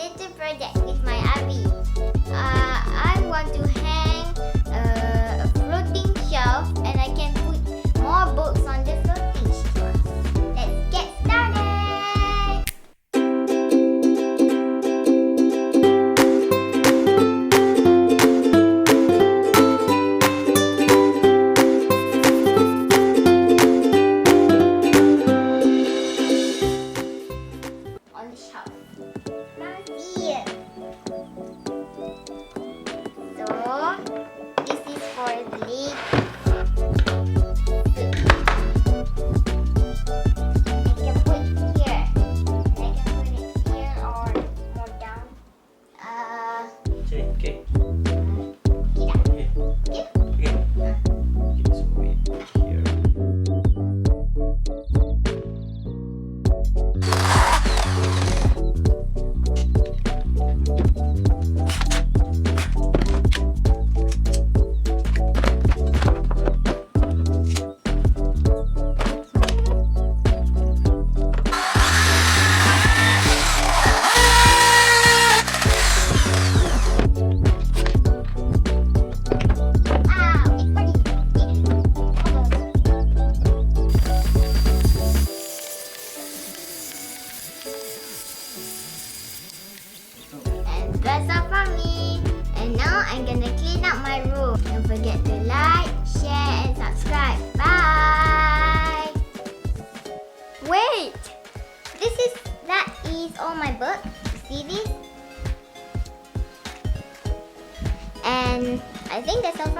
little project with my Abby. I want to hang a floating shelf and I can put more books on the floating shelf. Let's get started! On the shelf. Here. So, this is for the leg. I can put it here. And I can put it here or more down. Okay. Kita. Okay. Okay? Okay. Okay, so wait here. And that's all from me. And now I'm gonna clean up my room. Don't forget to like, share, and subscribe. Bye. Wait, that is all my book. You see this? And I think that's all